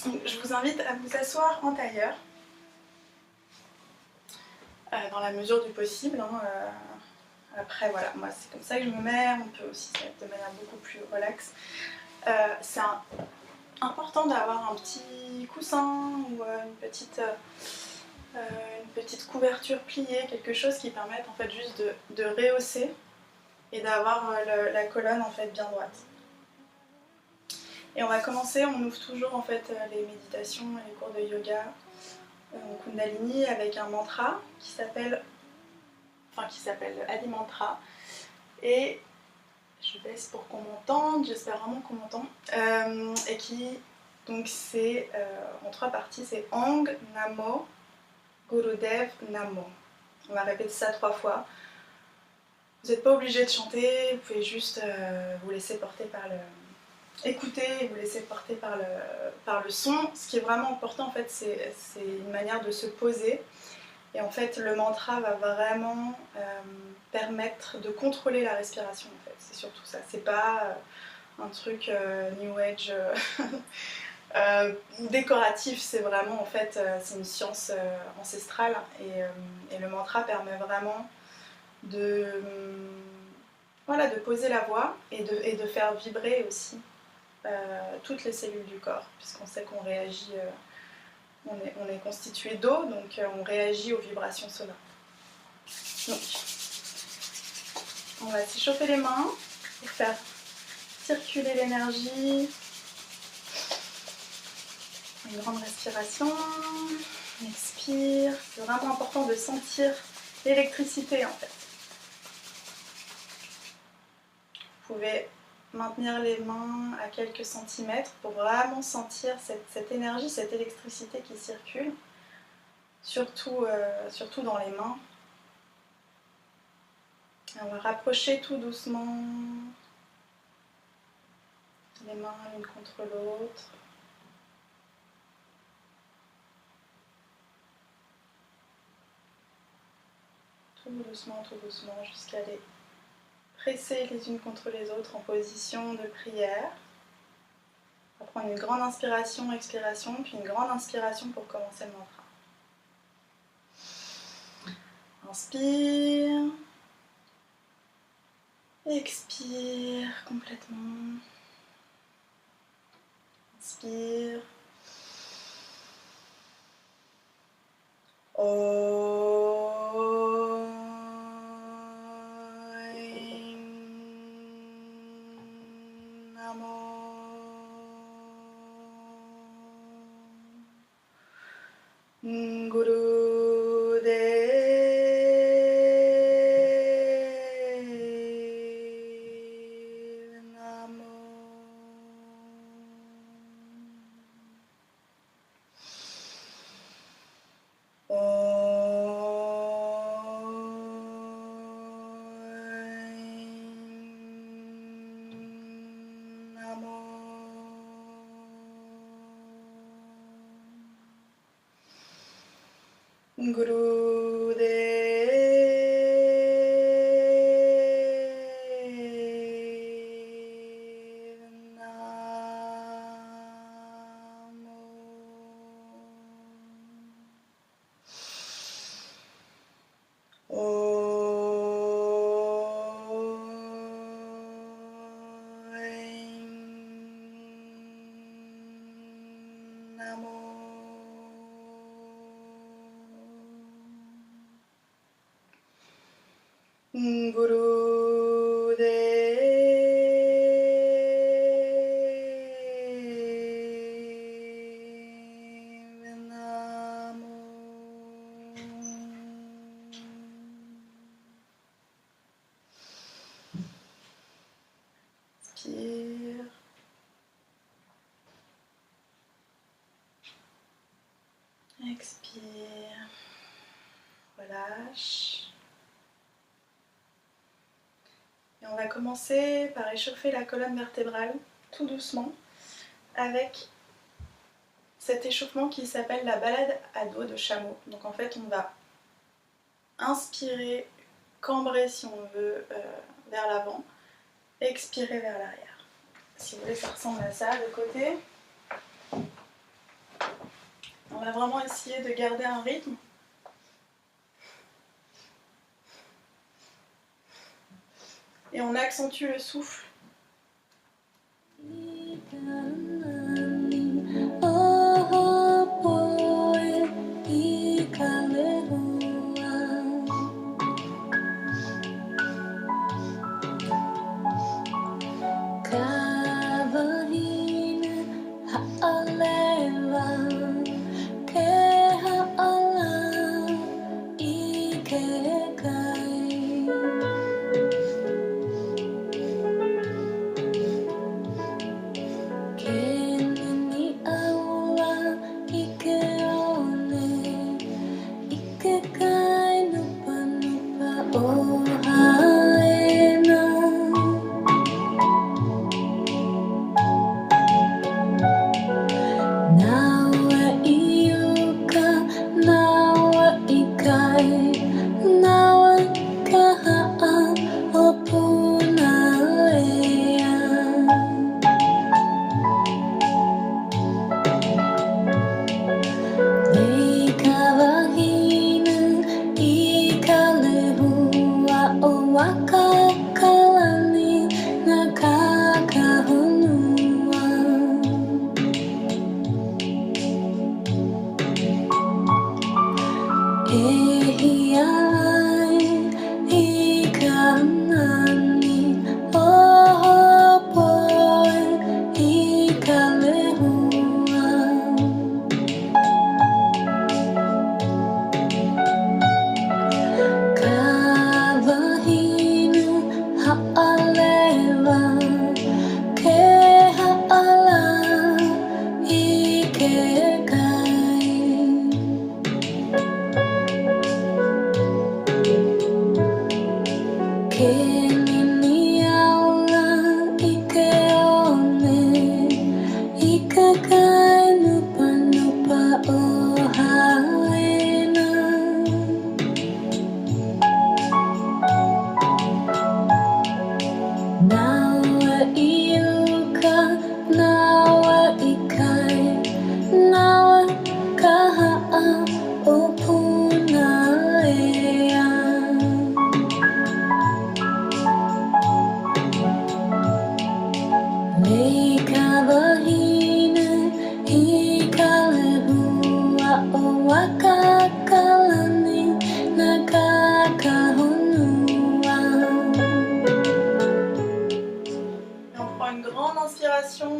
Donc, je vous invite à vous asseoir en tailleur, dans la mesure du possible. Après, voilà, moi c'est comme ça que je me mets. On peut aussi se mettre de manière beaucoup plus relaxe. C'est important d'avoir un petit coussin ou une petite couverture pliée, quelque chose qui permette en fait juste de rehausser et d'avoir la colonne en fait bien droite. Et on va commencer, on ouvre toujours en fait les méditations et les cours de yoga Kundalini avec un mantra qui s'appelle Adi Mantra. Et je baisse pour qu'on m'entende, j'espère vraiment qu'on m'entend. Et qui, donc c'est en 3 parties, c'est Ang Namo Gurudev Namo. On va répéter ça 3 fois. Vous n'êtes pas obligé de chanter, vous pouvez juste vous laisser porter par le... écouter, vous laisser porter par le son. Ce qui est vraiment important en fait, c'est une manière de se poser. Et en fait, le mantra va vraiment permettre de contrôler la respiration. En fait, c'est surtout ça. C'est pas un truc New Age décoratif. C'est vraiment en fait, c'est une science ancestrale. Et le mantra permet vraiment voilà, de poser la voix et de faire vibrer aussi toutes les cellules du corps, puisqu'on sait qu'on réagit. On est constitué d'eau, donc on réagit aux vibrations sonores. Donc, on va s'échauffer les mains pour faire circuler l'énergie. Une grande respiration. On expire. C'est vraiment important de sentir l'électricité en fait. Vous pouvez maintenir les mains à quelques centimètres pour vraiment sentir cette énergie, cette électricité qui circule, surtout dans les mains. Et on va rapprocher tout doucement les mains l'une contre l'autre. Tout doucement, jusqu'à les presser les unes contre les autres en position de prière. On va prendre une grande inspiration, expiration, puis une grande inspiration pour commencer le mantra. Inspire. Expire complètement. Inspire. Gurudev Namo. Gurudev Namo. Inspire. Expire. Relâche. Et on va commencer par échauffer la colonne vertébrale tout doucement avec cet échauffement qui s'appelle la balade à dos de chameau. Donc en fait on va inspirer, cambrer si on veut vers l'avant, expirer vers l'arrière. Si vous voulez ça ressemble à ça de côté. On va vraiment essayer de garder un rythme. Et on accentue le souffle.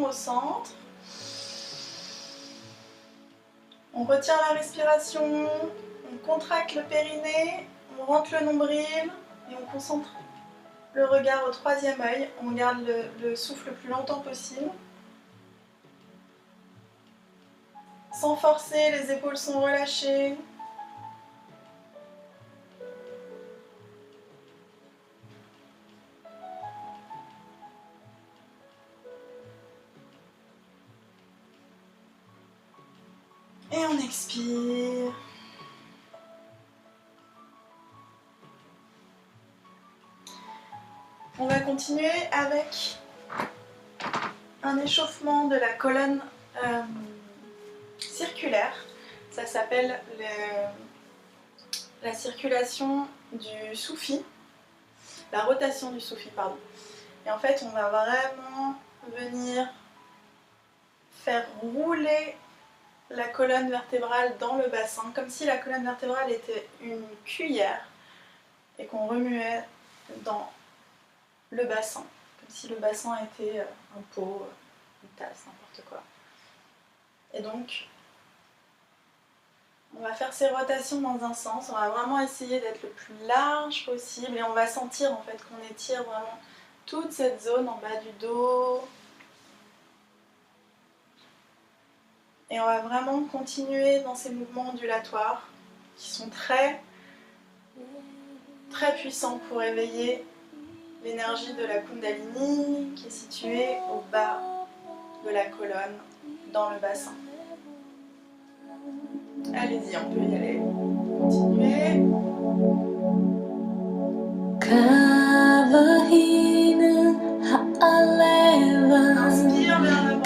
Au centre. On retient la respiration, on contracte le périnée, on rentre le nombril et on concentre le regard au troisième œil. On garde le souffle le plus longtemps possible. Sans forcer, les épaules sont relâchées. Et on expire. On va continuer avec un échauffement de la colonne circulaire. Ça s'appelle la circulation du soufi, la rotation du soufi, pardon. Et en fait, on va vraiment venir faire rouler la colonne vertébrale dans le bassin, comme si la colonne vertébrale était une cuillère et qu'on remuait dans le bassin, comme si le bassin était un pot, une tasse, n'importe quoi. Et donc, on va faire ces rotations dans un sens, on va vraiment essayer d'être le plus large possible et on va sentir en fait qu'on étire vraiment toute cette zone en bas du dos. Et on va vraiment continuer dans ces mouvements ondulatoires qui sont très, très puissants pour éveiller l'énergie de la Kundalini qui est située au bas de la colonne, dans le bassin. Allez-y, on peut y aller. Continuez. Inspire vers l'avant.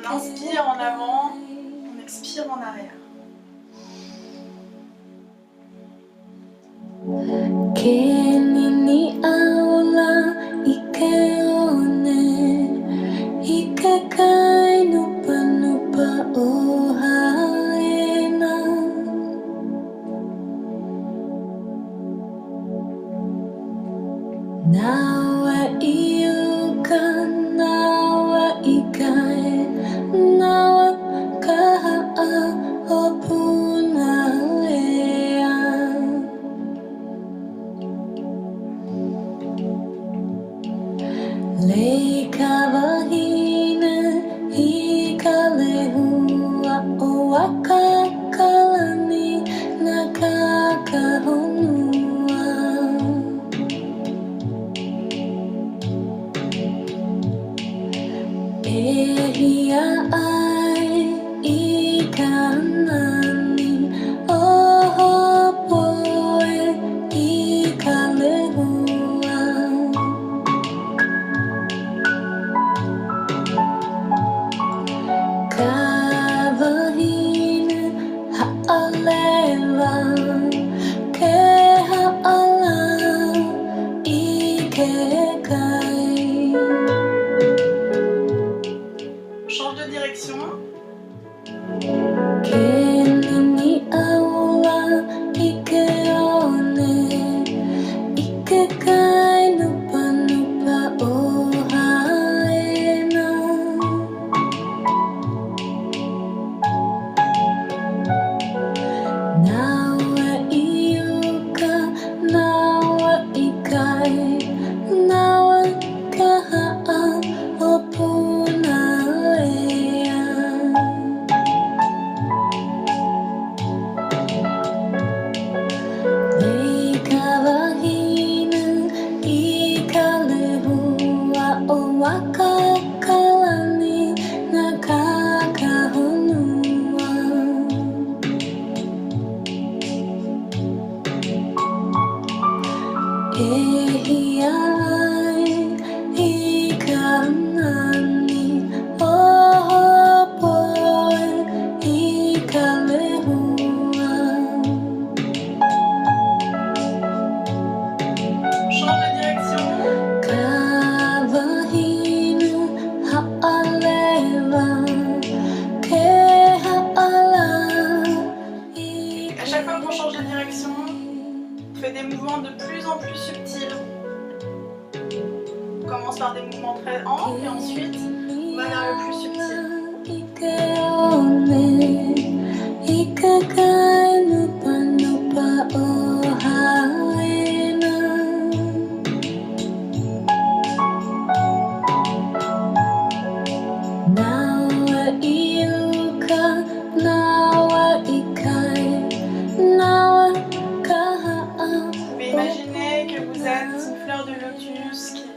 On Change de direction. Des mouvements de plus en plus subtils. On commence par des mouvements très amples et ensuite on va vers le plus subtil.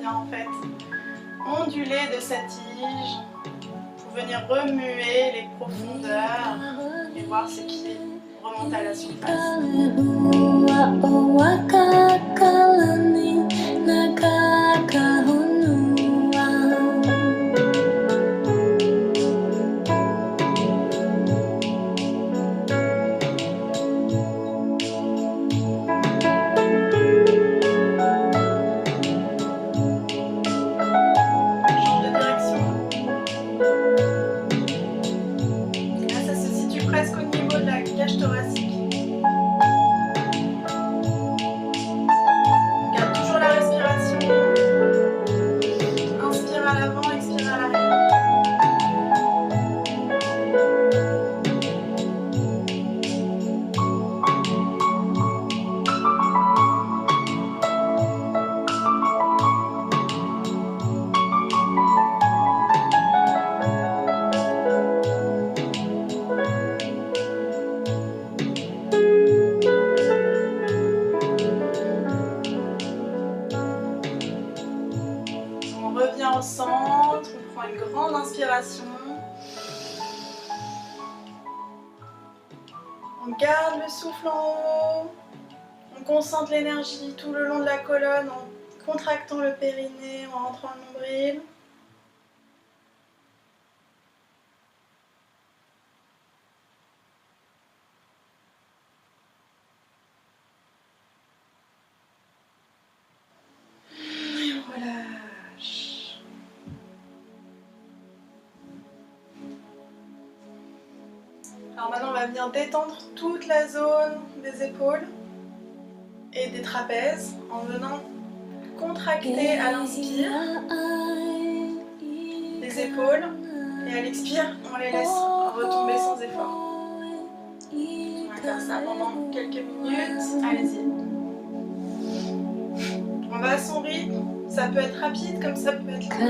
En fait, onduler de sa tige pour venir remuer les profondeurs et voir ce qui remonte à la surface. Au centre, on prend une grande inspiration. On garde le souffle en haut. On concentre l'énergie tout le long de la colonne en contractant le périnée, en rentrant le nombril. Et on relâche. Alors maintenant on va venir détendre toute la zone des épaules et des trapèzes en venant contracter à l'inspire les épaules et à l'expire on les laisse retomber sans effort. On va faire ça pendant quelques minutes, allez-y. On va à son rythme, Ça peut être rapide comme ça peut être lent.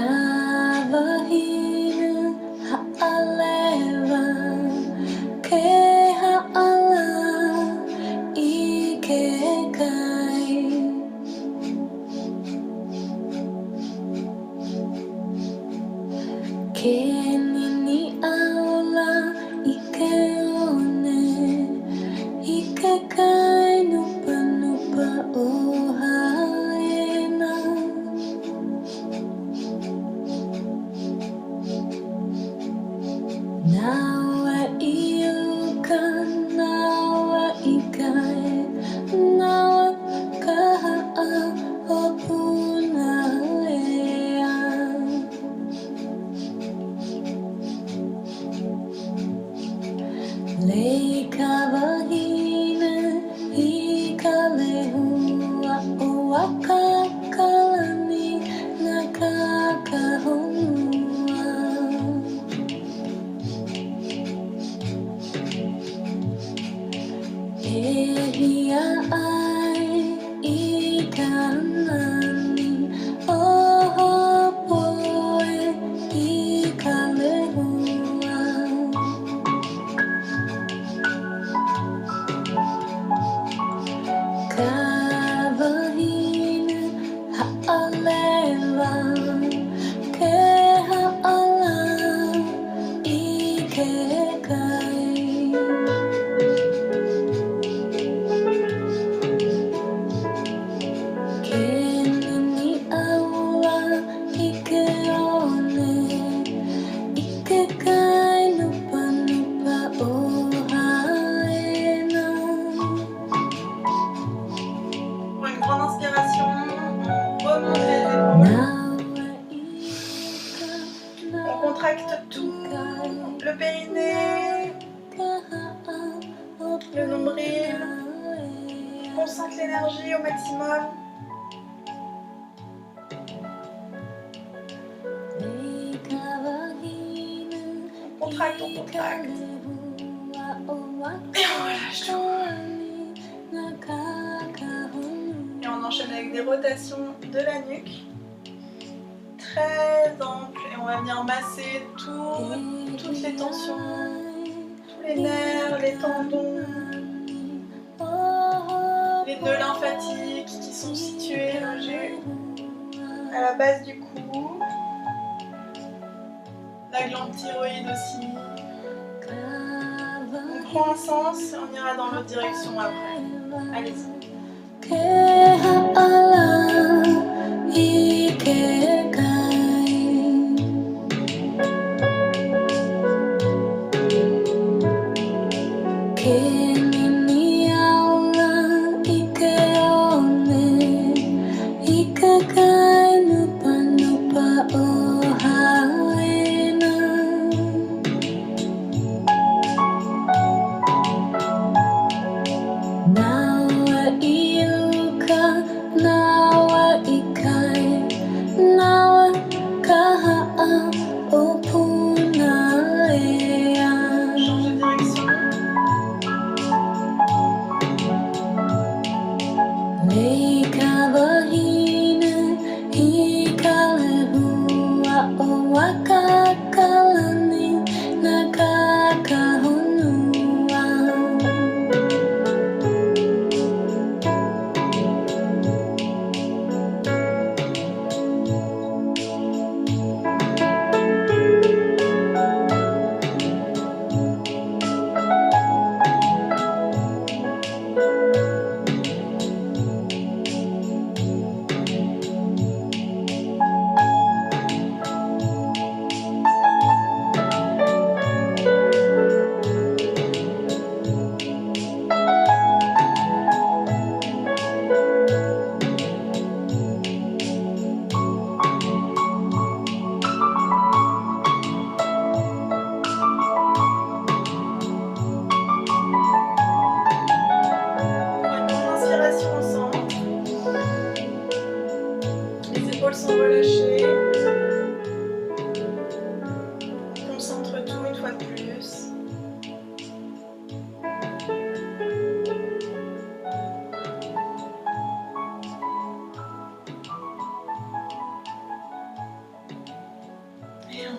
Contracte tout, le périnée, le nombril, concentre l'énergie au maximum. On contracte, on contracte. Et on relâche tout. Et on enchaîne avec des rotations de la nuque. Très ample et on va venir masser toutes les tensions, tous les nerfs, les tendons, les nœuds lymphatiques qui sont situés, logés à la base du cou, la glande thyroïde aussi. On prend un sens et on ira dans l'autre direction après. Allez-y. Now you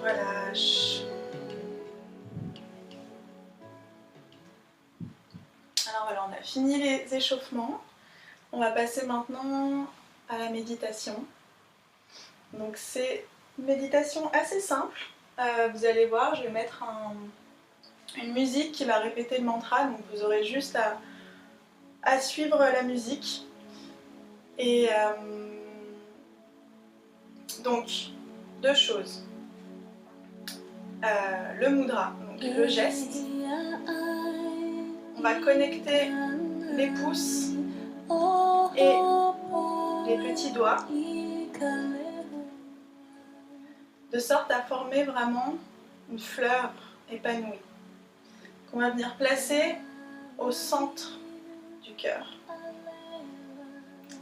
relâche. Alors voilà, on a fini les échauffements. On va passer maintenant à la méditation. Donc c'est une méditation assez simple. Vous allez voir, je vais mettre une musique qui va répéter le mantra, donc vous aurez juste à suivre la musique. Et donc, deux choses. Le mudra, donc le geste. On va connecter les pouces et les petits doigts de sorte à former vraiment une fleur épanouie qu'on va venir placer au centre du cœur.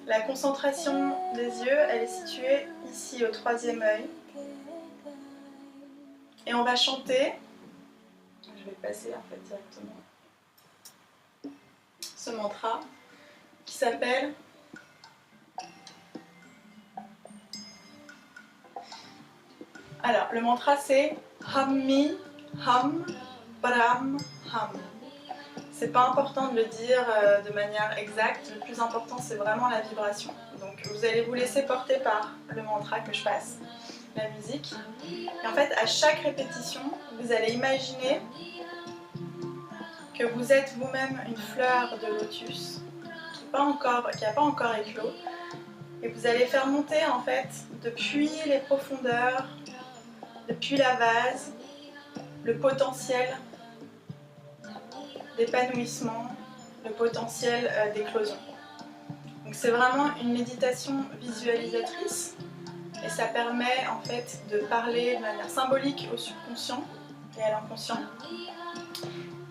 La concentration des yeux, elle est située ici au troisième œil. Et on va chanter, je vais passer en fait directement ce mantra qui s'appelle alors le mantra c'est Hammi Ham Brahm Ham. C'est pas important de le dire de manière exacte, le plus important c'est vraiment la vibration. Donc vous allez vous laisser porter par le mantra que je passe, la musique. Et en fait à chaque répétition, vous allez imaginer que vous êtes vous-même une fleur de lotus qui n'a pas encore éclos. Et vous allez faire monter en fait depuis les profondeurs, depuis la vase, le potentiel d'épanouissement, le potentiel d'éclosion. Donc c'est vraiment une méditation visualisatrice et ça permet en fait de parler de manière symbolique au subconscient et à l'inconscient.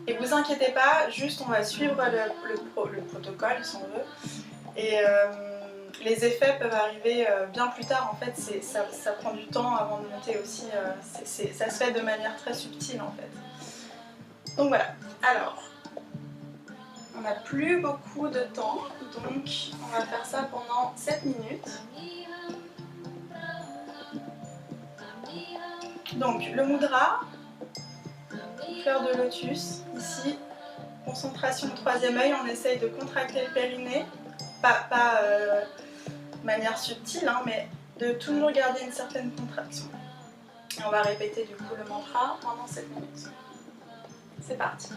Et vous inquiétez pas, juste on va suivre le protocole si on veut et les effets peuvent arriver bien plus tard. En fait ça prend du temps avant de monter aussi, ça se fait de manière très subtile en fait. Donc voilà, alors on n'a plus beaucoup de temps, donc on va faire ça pendant 7 minutes. Donc le mudra, fleur de lotus, ici, concentration de troisième œil, on essaye de contracter le périnée, pas de manière subtile, hein, mais de toujours garder une certaine contraction. Et on va répéter du coup le mantra pendant 7 minutes. C'est parti.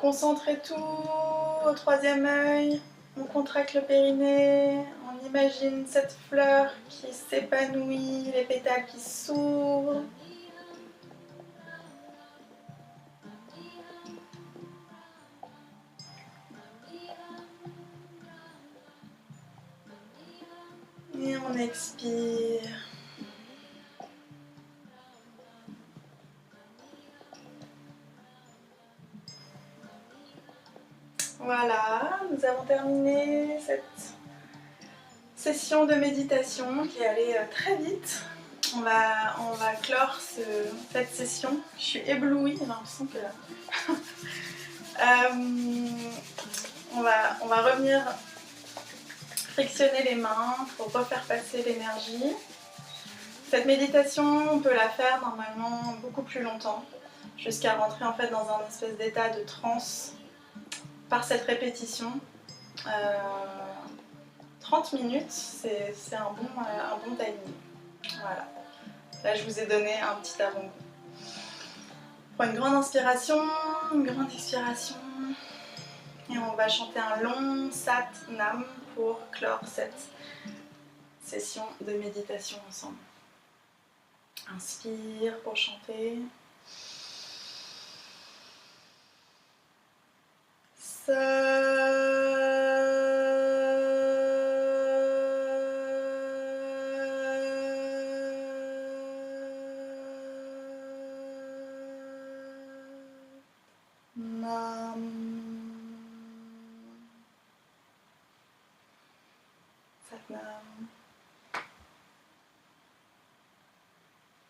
Concentrez tout au troisième œil, on contracte le périnée, on imagine cette fleur qui s'épanouit, les pétales qui s'ouvrent. Et on expire. Voilà, nous avons terminé cette session de méditation qui est allée très vite. On va clore cette session. Je suis éblouie, j'ai l'impression que... on va revenir frictionner les mains pour refaire passer l'énergie. Cette méditation, on peut la faire normalement beaucoup plus longtemps, jusqu'à rentrer en fait dans un espèce d'état de transe par cette répétition. 30 minutes, c'est un bon timing. Voilà. Là, je vous ai donné un petit avant-goût. Prends une grande inspiration, une grande expiration. Et on va chanter un long Sat Nam pour clore cette session de méditation ensemble. Inspire pour chanter. Nam. Sat Nam.